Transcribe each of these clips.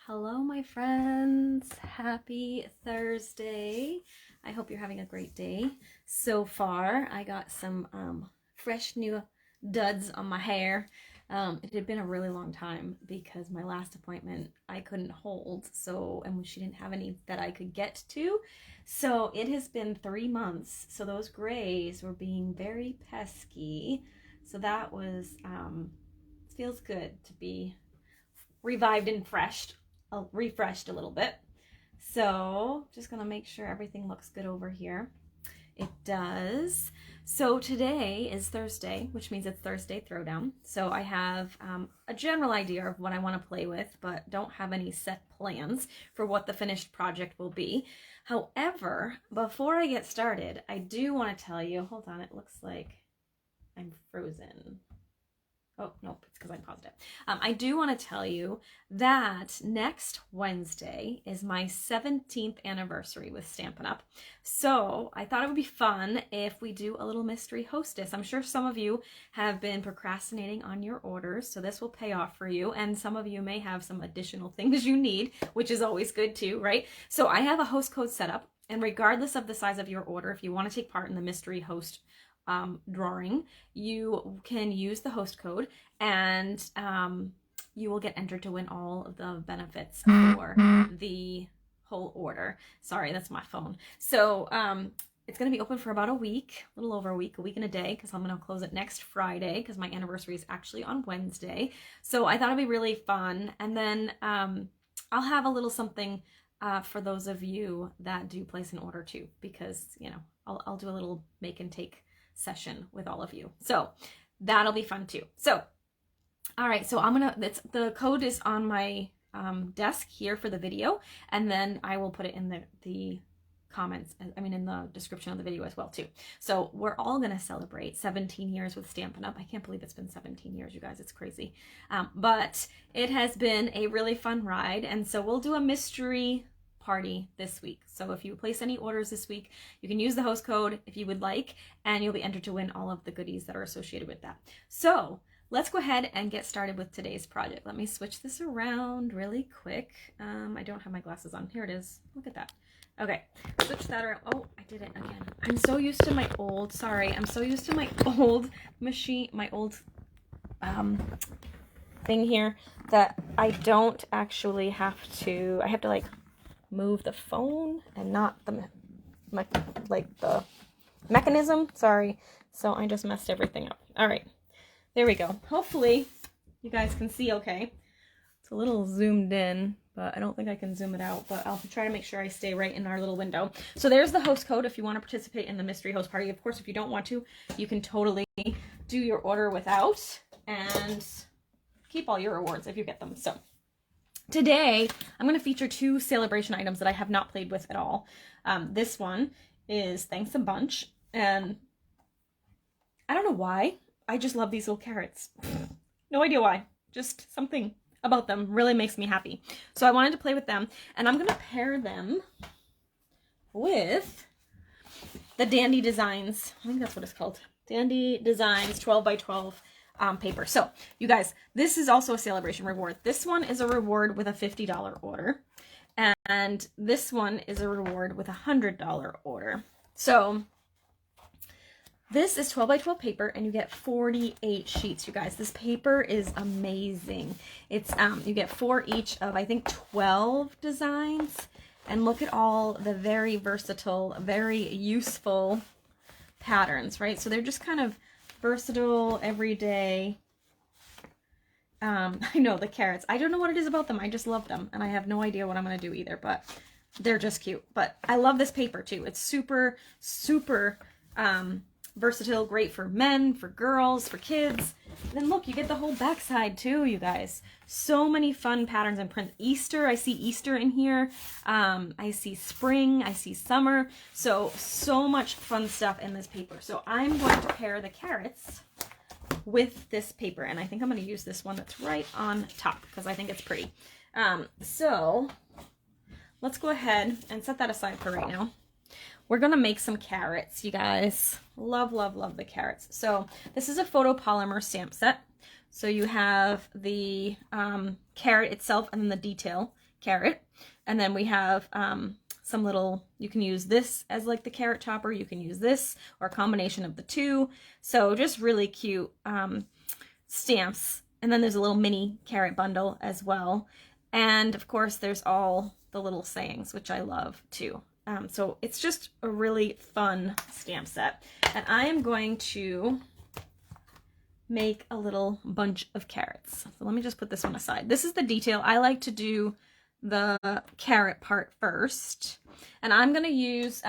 Hello, my friends. Happy Thursday. I hope you're having a great day so far. I got some fresh new duds on my hair. It had been a really long time because my last appointment I couldn't hold, and she didn't have any that I could get to. So it has been 3 months. So those grays were being very pesky. So that was, it feels good to be revived and refreshed a little bit. So just gonna make sure everything looks good over here. It does. So today is Thursday, which means it's Thursday Throwdown. So I have a general idea of what I want to play with, but don't have any set plans for what the finished project will be. However, before I get started, I do want to tell you, hold on, it looks like I'm frozen. Oh, nope, it's because I paused it. I do want to tell you that next Wednesday is my 17th anniversary with Stampin' Up. So I thought it would be fun if we do a little mystery hostess. I'm sure some of you have been procrastinating on your orders, so this will pay off for you. And some of you may have some additional things you need, which is always good too, right? So I have a host code set up, and regardless of the size of your order, if you want to take part in the mystery host drawing, you can use the host code, and you will get entered to win all of the benefits for the whole order. Sorry, that's my phone. So it's going to be open for about a week, a little over a week and a day, because I'm going to close it next Friday because my anniversary is actually on Wednesday. So I thought it'd be really fun. And then I'll have a little something for those of you that do place an order too, because, you know, I'll do a little make and take session with all of you. So that'll be fun too. So, all right, so the code is on my desk here for the video, and then I will put it in the comments, in the description of the video as well too. So we're all gonna celebrate 17 years with Stampin' Up. I can't believe it's been 17 years, you guys, it's crazy. But it has been a really fun ride, and so we'll do a mystery party this week. So if you place any orders this week, you can use the host code if you would like, and you'll be entered to win all of the goodies that are associated with that. So let's go ahead and get started with today's project. Let me switch this around really quick. I don't have my glasses on. Here it is. Look at that. Okay, switch that around. Oh, I did it again. I'm so used to my old machine, my old thing here, that I don't actually have to, I have to like move the phone and not the mechanism. Sorry. So I just messed everything up. All right, there we go. Hopefully you guys can see okay. It's a little zoomed in, but I don't think I can zoom it out, but I'll try to make sure I stay right in our little window. So there's the host code if you want to participate in the mystery host party. Of course, if you don't want to, you can totally do your order without and keep all your rewards if you get them. So today, I'm going to feature 2 celebration items that I have not played with at all. This one is Thanks a Bunch, and I don't know why. I just love these little carrots. No idea why. Just something about them really makes me happy. So I wanted to play with them, and I'm going to pair them with the Dandy Designs. I think that's what it's called. Dandy Designs 12 by 12 paper. So you guys, this is also a celebration reward. This one is a reward with a $50 order, and this one is a reward with a $100 order. So this is 12 by 12 paper, and you get 48 sheets, you guys. This paper is amazing. It's you get 4 each of, I think, 12 designs, and look at all the very versatile, very useful patterns, right? So they're just kind of versatile, everyday. I know the carrots. I don't know what it is about them. I just love them, and I have no idea what I'm going to do either, but they're just cute. But I love this paper too. It's super, super versatile, great for men, for girls, for kids. And then look, you get the whole backside too, you guys. So many fun patterns and prints. Easter, I see Easter in here. I see spring, I see summer. So much fun stuff in this paper. So I'm going to pair the carrots with this paper, and I think I'm going to use this one that's right on top because I think it's pretty. So let's go ahead and set that aside for right now. We're gonna make some carrots, you guys. Love, love, love the carrots. So this is a photopolymer stamp set. So you have the carrot itself and then the detail carrot. And then we have some little, you can use this as like the carrot topper, you can use this, or a combination of the two. So just really cute stamps. And then there's a little mini carrot bundle as well. And of course there's all the little sayings, which I love too. So it's just a really fun stamp set. And I am going to make a little bunch of carrots. So let me just put this one aside. This is the detail. I like to do the carrot part first. And I'm going to use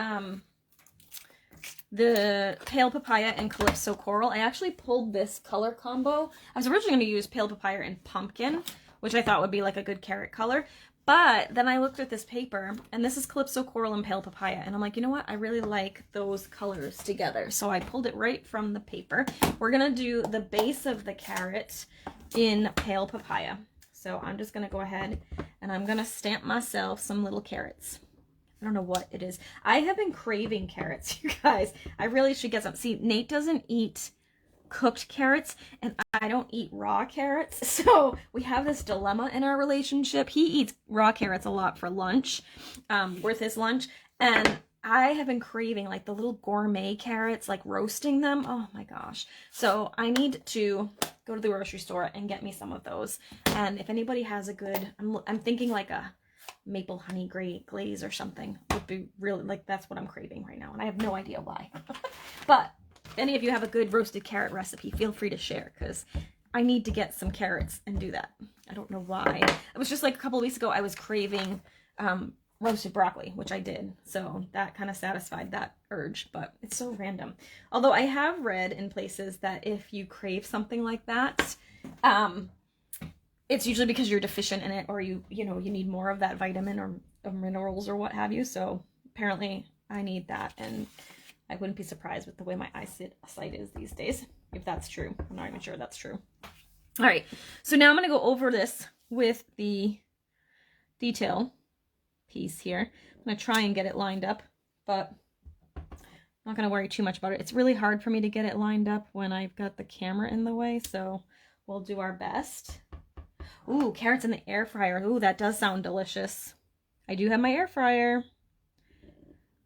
the Pale Papaya and Calypso Coral. I actually pulled this color combo. I was originally going to use Pale Papaya and Pumpkin, which I thought would be like a good carrot color. But then I looked at this paper, and this is Calypso Coral and Pale Papaya, and I'm like, you know what? I really like those colors together. So I pulled it right from the paper. We're going to do the base of the carrot in Pale Papaya. So I'm just going to go ahead, and I'm going to stamp myself some little carrots. I don't know what it is. I have been craving carrots, you guys. I really should get some. See, Nate doesn't eat cooked carrots and I don't eat raw carrots, so we have this dilemma in our relationship. He eats raw carrots a lot for lunch, with his lunch, and I have been craving like the little gourmet carrots, like roasting them. Oh my gosh. So I need to go to the grocery store and get me some of those. And if anybody has a good, I'm thinking like a maple honey glaze or something would be really, like, that's what I'm craving right now, and I have no idea why. But if any of you have a good roasted carrot recipe, feel free to share, because I need to get some carrots and do that. I don't know why. It was just like a couple of weeks ago I was craving roasted broccoli, which I did. So that kind of satisfied that urge, but it's so random. Although I have read in places that if you crave something like that, it's usually because you're deficient in it, or you need more of that vitamin or minerals or what have you. So apparently I need that, and I wouldn't be surprised with the way my eyesight is these days, if that's true. I'm not even sure that's true. All right, so now I'm going to go over this with the detail piece here. I'm going to try and get it lined up, but I'm not going to worry too much about it. It's really hard for me to get it lined up when I've got the camera in the way, so we'll do our best. Ooh, carrots in the air fryer. Ooh, that does sound delicious. I do have my air fryer.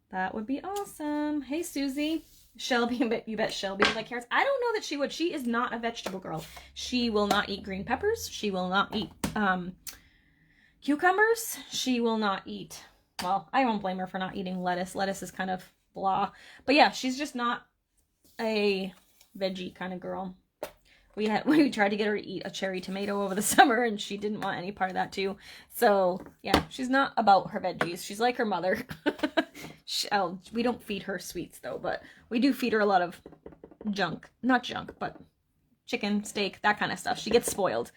That would be awesome. Hey, Susie. Shelby, you bet Shelby would like carrots. I don't know that she would. She is not a vegetable girl. She will not eat green peppers. She will not eat cucumbers. She will not eat, well, I won't blame her for not eating lettuce. Lettuce is kind of blah. But yeah, she's just not a veggie kind of girl. We tried to get her to eat a cherry tomato over the summer, and she didn't want any part of that too. So yeah, she's not about her veggies. She's like her mother. We don't feed her sweets though, but we do feed her a lot of junk. Not junk, but chicken, steak, that kind of stuff. She gets spoiled.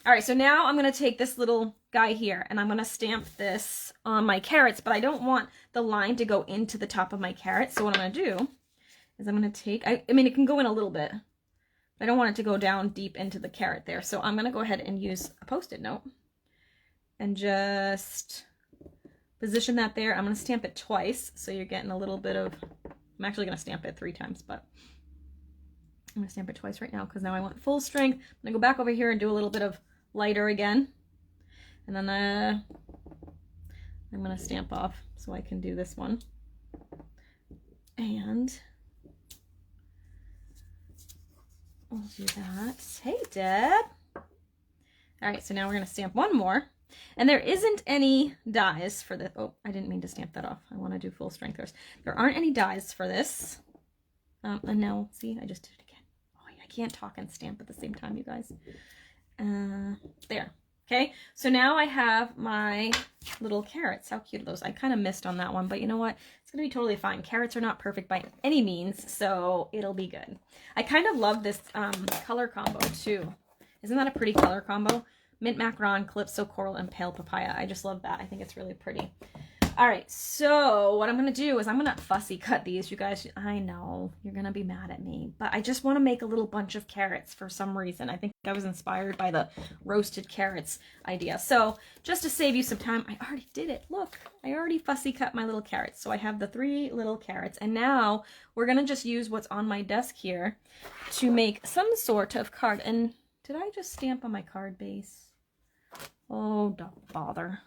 All right, so now I'm going to take this little guy here, and I'm going to stamp this on my carrots, but I don't want the line to go into the top of my carrot. So what I'm going to do is I'm going to take, I mean, it can go in a little bit. I don't want it to go down deep into the carrot there. So I'm going to go ahead and use a Post-it note and just position that there. I'm going to stamp it twice. So you're getting a little bit of, I'm actually going to stamp it 3 times, but I'm going to stamp it twice right now because now I want full strength. I'm going to go back over here and do a little bit of lighter again. And then I'm going to stamp off so I can do this one. And we'll do that. Hey, Deb. All right, so now we're going to stamp one more. And there isn't any dies for this. Oh, I didn't mean to stamp that off. I want to do full strength first. There aren't any dies for this. And now, see, I just did it again. Oh, I can't talk and stamp at the same time, you guys. There. Okay, so now I have my little carrots. How cute are those? I kind of missed on that one, but you know what? It's going to be totally fine. Carrots are not perfect by any means, so it'll be good. I kind of love this color combo, too. Isn't that a pretty color combo? Mint Macaron, Calypso Coral, and Pale Papaya. I just love that. I think it's really pretty. All right, so what I'm going to do is I'm going to fussy cut these. You guys, I know you're going to be mad at me, but I just want to make a little bunch of carrots for some reason. I think I was inspired by the roasted carrots idea. So just to save you some time, I already did it. Look, I already fussy cut my little carrots. So I have the 3 little carrots, and now we're going to just use what's on my desk here to make some sort of card. And did I just stamp on my card base? Oh, don't bother.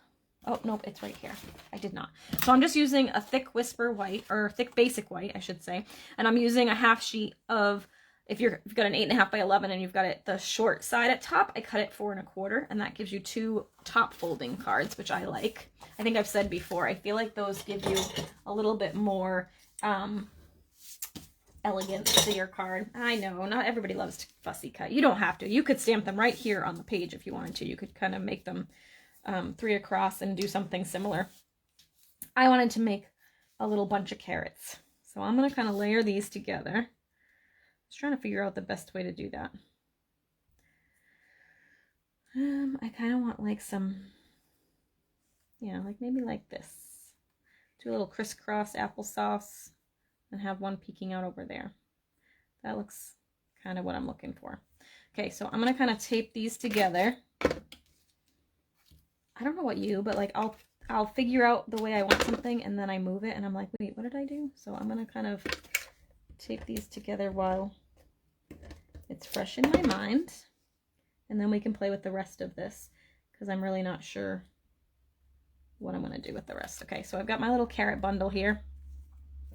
Oh, nope, it's right here. I did not. So I'm just using a thick Whisper white, or thick basic white, I should say. And I'm using a half sheet of, if you've got an 8.5 by 11 and you've got it the short side at top, I cut it 4 1/4, and that gives you 2 top folding cards, which I like. I think I've said before, I feel like those give you a little bit more elegance to your card. I know, not everybody loves to fussy cut. You don't have to. You could stamp them right here on the page if you wanted to. You could kind of make them 3 across and do something similar. I wanted to make a little bunch of carrots. So I'm going to kind of layer these together. Just trying to figure out the best way to do that. I kind of want like some, yeah, like maybe like this. Do a little crisscross applesauce and have one peeking out over there. That looks kind of what I'm looking for. Okay, so I'm going to kind of tape these together. I don't know what you, but like I'll figure out the way I want something and then I move it and I'm like, wait, what did I do? So I'm going to kind of tape these together while it's fresh in my mind. And then we can play with the rest of this because I'm really not sure what I'm going to do with the rest. Okay, so I've got my little carrot bundle here.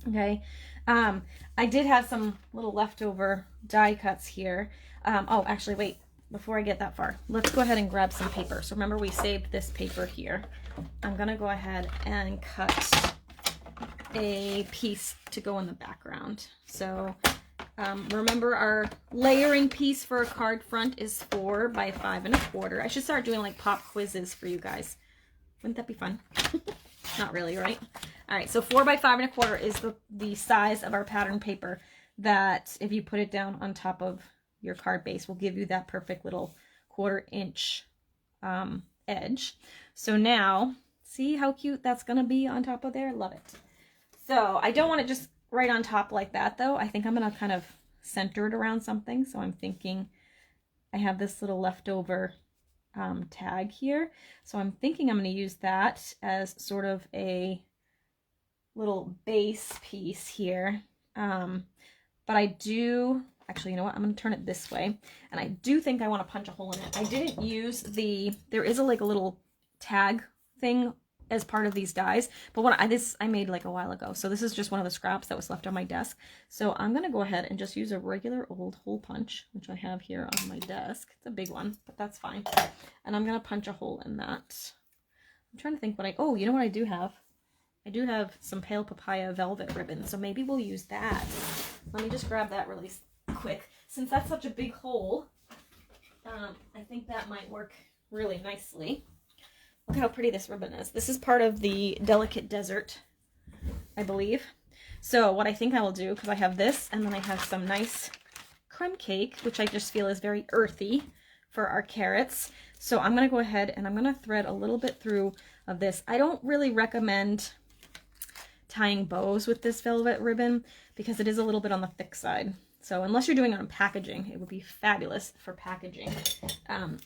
Okay, I did have some little leftover die cuts here. Oh, actually, wait. Before I get that far, let's go ahead and grab some paper. So remember we saved this paper here. I'm gonna go ahead and cut a piece to go in the background. So remember our layering piece for a card front is 4 by 5 1/4. I should start doing like pop quizzes for you guys. Wouldn't that be fun? Not really, right? All right, so 4 by 5 1/4 is the size of our pattern paper that if you put it down on top of your card base will give you that perfect little 1/4 inch edge. So now, see how cute that's gonna be on top of there? Love it. So I don't want it just right on top like that though. I think I'm gonna kind of center it around something. So I'm thinking I have this little leftover tag here. So I'm thinking I'm gonna use that as sort of a little base piece here. But I do, actually, you know what? I'm going to turn it this way. And I do think I want to punch a hole in it. I didn't use there is like a little tag thing as part of these dies. But this I made like a while ago. So this is just one of the scraps that was left on my desk. So I'm going to go ahead and just use a regular old hole punch, which I have here on my desk. It's a big one, but that's fine. And I'm going to punch a hole in that. I'm trying to think oh, you know what I do have? I do have some pale papaya velvet ribbon, so maybe we'll use that. Let me just grab that really quick. Since that's such a big hole, I think that might work really nicely. Look how pretty this ribbon is. This is part of the Delicate Desert, I believe. So what I think I will do, because I have this, and then I have some nice crumb cake, which I just feel is very earthy for our carrots. So I'm going to go ahead and I'm going to thread a little bit through of this. I don't really recommend tying bows with this velvet ribbon because it is a little bit on the thick side. So unless you're doing it on packaging, it would be fabulous for packaging.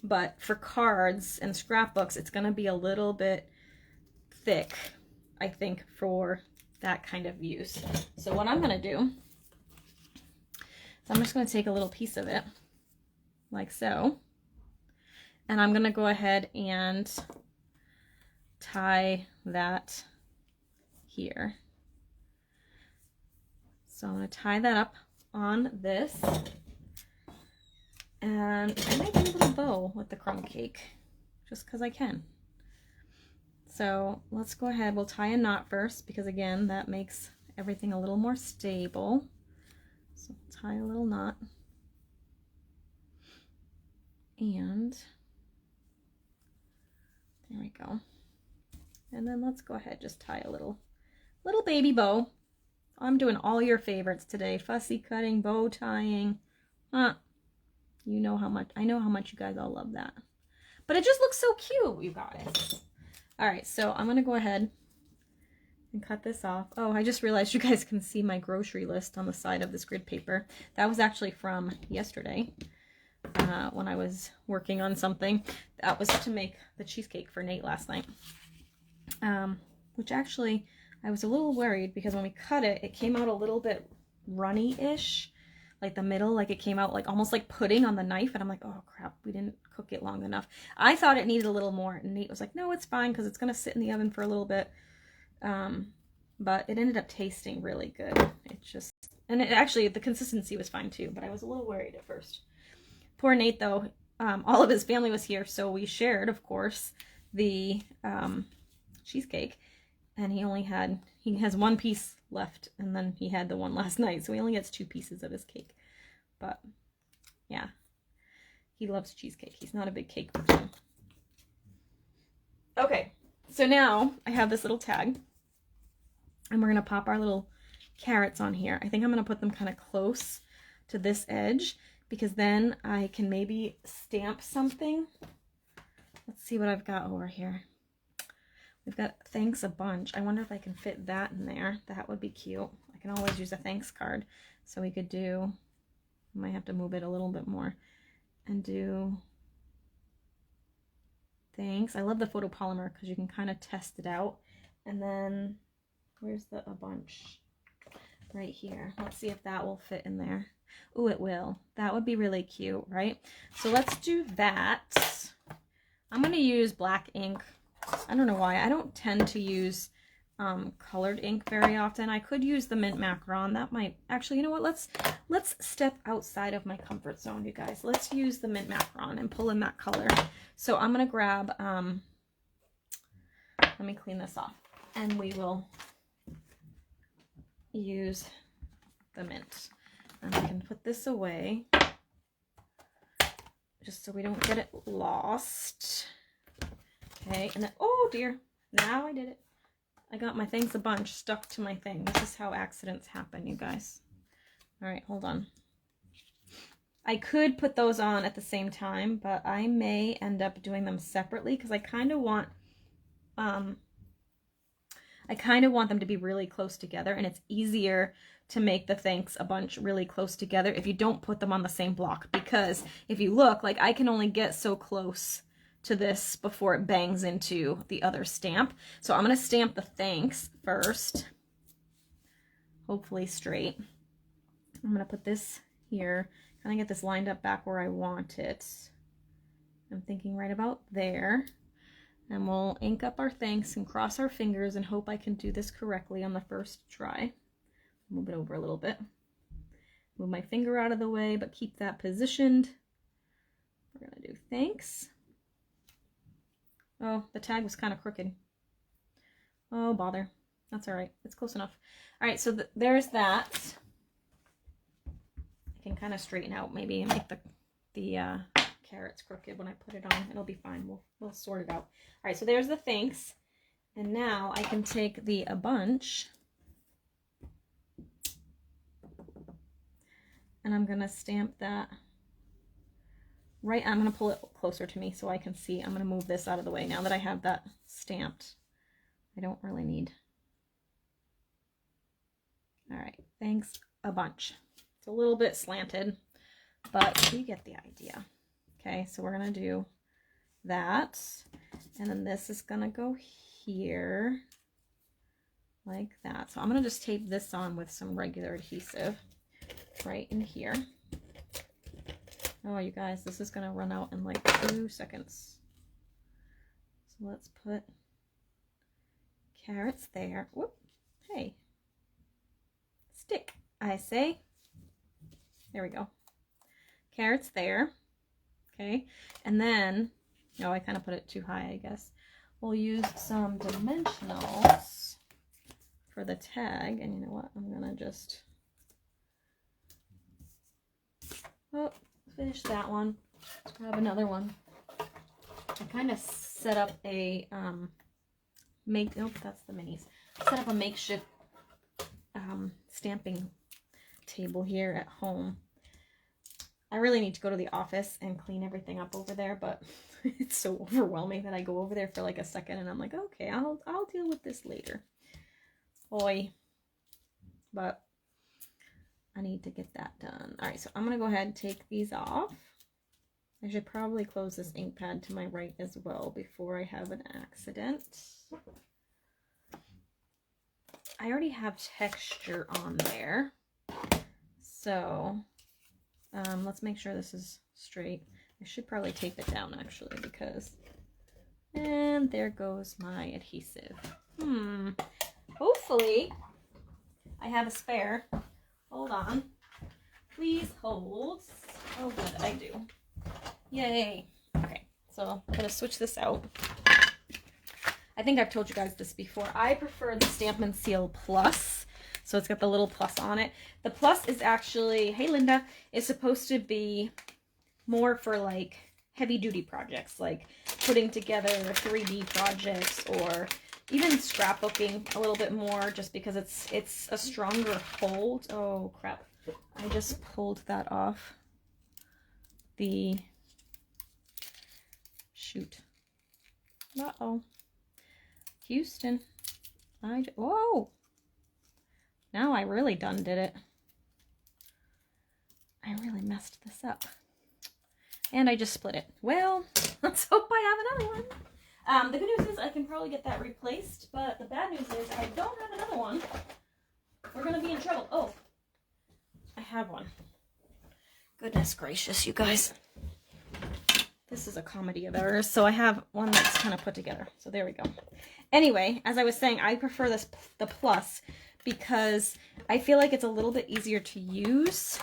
But for cards and scrapbooks, it's going to be a little bit thick, I think, for that kind of use. So what I'm going to do is I'm just going to take a little piece of it, like so. And I'm going to go ahead and tie that here. So I'm going to tie that up on this. And I might do a little bow with the crumb cake, just because I can. So let's go ahead. We'll tie a knot first, because again, that makes everything a little more stable. So tie a little knot. And there we go. And then let's go ahead, just tie a little baby bow. I'm doing all your favorites today. Fussy cutting, bow tying. You know how much, I know how much you guys all love that. But it just looks so cute, you guys. All right, so I'm gonna go ahead and cut this off. Oh, I just realized you guys can see my grocery list on the side of this grid paper. That was actually from yesterday when I was working on something. That was to make the cheesecake for Nate last night. Which actually, I was a little worried because when we cut it, it came out a little bit runny-ish. like the middle, like it came out like almost like pudding on the knife. And I'm like, oh crap, we didn't cook it long enough. I thought it needed a little more. And Nate was like, no, it's fine because it's going to sit in the oven for a little bit. But it ended up tasting really good. It just, and it actually, the consistency was fine too, but I was a little worried at first. Poor Nate though, all of his family was here. So we shared, of course, the cheesecake. And he has one piece left, and then he had the one last night, so he only gets 2 pieces of his cake. But yeah, he loves cheesecake. He's not a big cake person. Okay, so now I have this little tag, and we're gonna pop our little carrots on here. I think I'm gonna put them kind of close to this edge, because then I can maybe stamp something. Let's see what I've got over here. We've got thanks a bunch. I wonder if I can fit that in there. That would be cute. I can always use a thanks card. So we could do, I might have to move it a little bit more and do thanks. I love the photopolymer because you can kind of test it out. And then where's the a bunch? Right here. Let's see if that will fit in there. Ooh, it will. That would be really cute, right? So let's do that. I'm going to use black ink. I don't know why. I don't tend to use colored ink very often. I could use the mint macaron. That might actually, you know what? Let's step outside of my comfort zone, you guys. Let's use the mint macaron and pull in that color. So I'm gonna grab. Let me clean this off, and we will use the mint. And I can put this away just so we don't get it lost. Okay, and then, oh dear, now I did it. I got my thanks a bunch stuck to my thing. This is how accidents happen, you guys. All right, hold on. I could put those on at the same time, but I may end up doing them separately because I kind of want them to be really close together, and it's easier to make the thanks a bunch really close together if you don't put them on the same block, because if you look, like I can only get so close to this before it bangs into the other stamp. So I'm going to stamp the thanks first, hopefully straight. I'm going to put this here, kind of get this lined up back where I want it. I'm thinking right about there. And we'll ink up our thanks and cross our fingers and hope I can do this correctly on the first try. Move it over a little bit. Move my finger out of the way, but keep that positioned. We're going to do thanks. Oh, the tag was kind of crooked. Oh, bother. That's all right. It's close enough. All right, so there's that. I can kind of straighten out maybe and make the carrots crooked when I put it on. It'll be fine. We'll sort it out. All right, so there's the thanks. And now I can take the a bunch. And I'm going to stamp that. Right, I'm going to pull it closer to me so I can see. I'm going to move this out of the way now that I have that stamped. I don't really need. All right, thanks a bunch. It's a little bit slanted, but you get the idea. Okay, so we're going to do that. And then this is going to go here like that. So I'm going to just tape this on with some regular adhesive right in here. Oh, you guys, this is going to run out in like 2 seconds. So let's put carrots there. Whoop. Hey. Stick, I say. There we go. Carrots there. Okay. And then, oh, I kind of put it too high, I guess. We'll use some dimensionals for the tag. And you know what? I'm going to just... Oh. Finish that one. Let's grab another one. I kind of set up a nope, that's the minis. Set up a makeshift stamping table here at home. I really need to go to the office and clean everything up over there, but it's so overwhelming that I go over there for like a second and I'm like, okay, I'll deal with this later. Boy. But I need to get that done. All right, so I'm going to go ahead and take these off. I should probably close this ink pad to my right as well before I have an accident. I already have texture on there. So Let's make sure this is straight. I should probably tape it down actually because, and there goes my adhesive. Hopefully I have a spare. Hold on. Please hold. Oh good, I do. Yay. Okay, so I'm gonna switch this out. I think I've told you guys this before. I prefer the Stampin' Seal Plus. So it's got the little plus on it. The plus is actually, hey Linda, is supposed to be more for like heavy duty projects, like putting together 3D projects or even scrapbooking a little bit more, just because it's a stronger hold. Oh crap. I just pulled that off. Shoot. Uh-oh. Houston. Whoa. Now I really done did it. I really messed this up. And I just split it. Well, let's hope I have another one. The good news is I can probably get that replaced, but the bad news is I don't have another one. We're going to be in trouble. Oh, I have one. Goodness gracious, you guys. This is a comedy of errors. So I have one that's kind of put together. So there we go. Anyway, as I was saying, I prefer the plus because I feel like it's a little bit easier to use.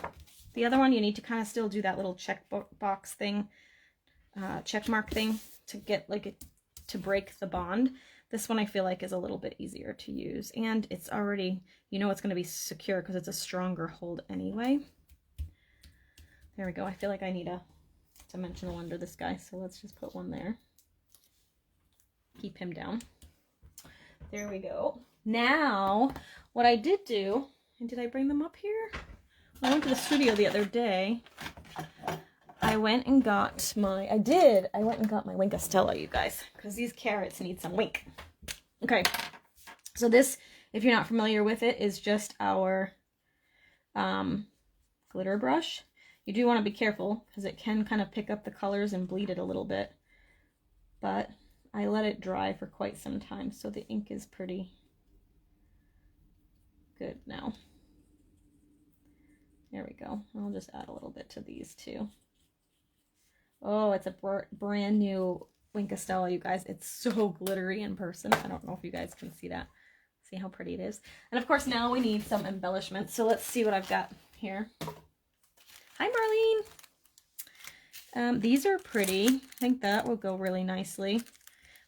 The other one, you need to kind of still do that little check box thing, check mark thing to get to break the bond. This one I feel like is a little bit easier to use, and it's already, you know, it's going to be secure because it's a stronger hold anyway. There we go. I feel like I need a dimensional under this guy, so let's just put one there. Keep him down. There we go. Now, what I did do, and did I bring them up here? When I went to the studio the other day, I went and got my, I went and got my Wink Estella, you guys, because these carrots need some wink. Okay, so this, if you're not familiar with it, is just our glitter brush. You do want to be careful because it can kind of pick up the colors and bleed it a little bit, but I let it dry for quite some time, so the ink is pretty good now. There we go. I'll just add a little bit to these too. Oh, it's a brand new Wink Estella, you guys. It's so glittery in person. I don't know if you guys can see that. See how pretty it is. And of course now we need some embellishment. So let's see what I've got here. Hi, Marlene. These are pretty. I think that will go really nicely.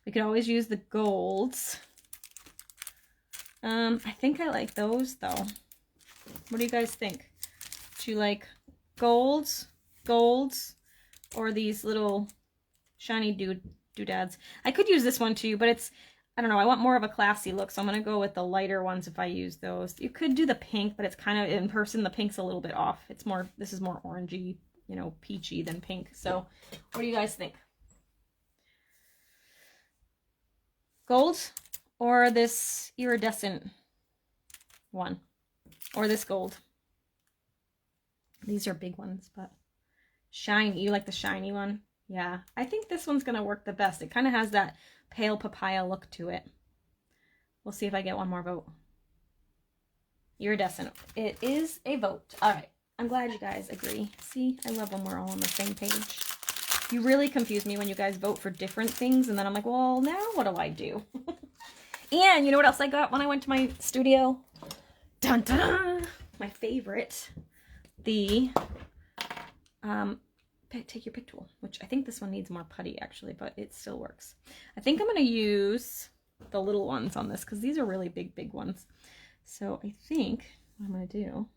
We could always use the golds. I think I like those though. What do you guys think? Do you like golds, or these little shiny doodads? I could use this one too, but it's, I don't know, I want more of a classy look, so I'm going to go with the lighter ones if I use those. You could do the pink, but it's kind of, in person, the pink's a little bit off. It's more, this is more orangey, you know, peachy than pink. So what do you guys think? Gold or this iridescent one? Or this gold? These are big ones, but shiny. You like the shiny one? Yeah, I think this one's going to work the best. It kind of has that pale papaya look to it. We'll see if I get one more vote. Iridescent. It is a vote. All right. I'm glad you guys agree. See, I love when we're all on the same page. You really confuse me when you guys vote for different things, and then I'm like, well, now what do I do? And you know what else I got when I went to my studio? Dun dun! My favorite. The take your pick tool, which I think this one needs more putty actually, but it still works. I think I'm going to use the little ones on this because these are really big ones. So I think what I'm going to do,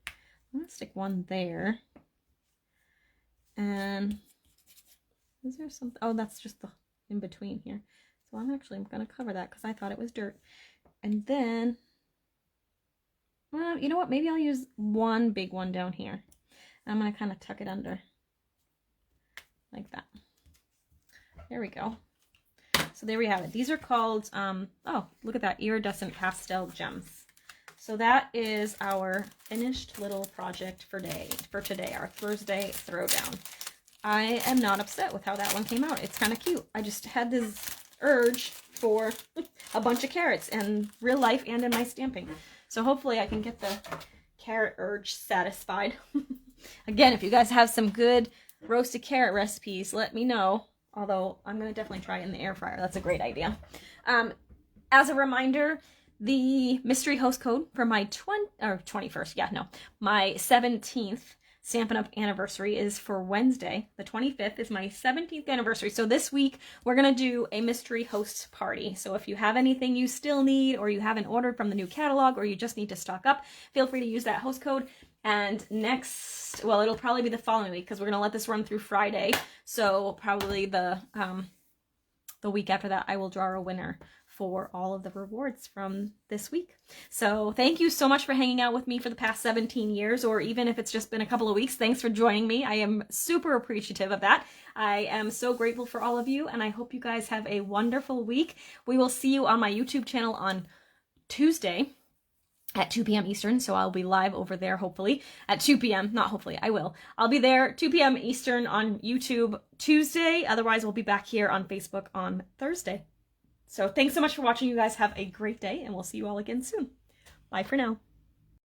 I'm going to stick one there. And is there something? Oh, that's just the in between here. So I'm going to cover that because I thought it was dirt. And then, well, you know what? Maybe I'll use one big one down here. I'm going to kind of tuck it under like that. There we go. So there we have it. These are called, oh, look at that, iridescent pastel gems. So that is our finished little project for today, our Thursday throwdown. I am not upset with how that one came out. It's kind of cute. I just had this urge for a bunch of carrots in real life and in my stamping. So hopefully I can get the carrot urge satisfied. Again, if you guys have some good roasted carrot recipes, let me know. Although I'm going to definitely try it in the air fryer. That's a great idea. As a reminder, the mystery host code for my 21st, my 17th Stampin' Up Anniversary is for Wednesday. The 25th is my 17th anniversary. So this week, we're going to do a mystery host party. So if you have anything you still need, or you haven't ordered from the new catalog, or you just need to stock up, feel free to use that host code. And next, well, it'll probably be the following week, because we're going to let this run through Friday. So probably the week after that, I will draw a winner for all of the rewards from this week. So thank you so much for hanging out with me for the past 17 years, or even if it's just been a couple of weeks, thanks for joining me. I am super appreciative of that. I am so grateful for all of you, and I hope you guys have a wonderful week. We will see you on my YouTube channel on Tuesday at 2 p.m. Eastern, so I'll be live over there, hopefully, at 2 p.m. Not hopefully, I will. I'll be there 2 p.m. Eastern on YouTube Tuesday. Otherwise, we'll be back here on Facebook on Thursday. So thanks so much for watching. You guys have a great day, and we'll see you all again soon. Bye for now.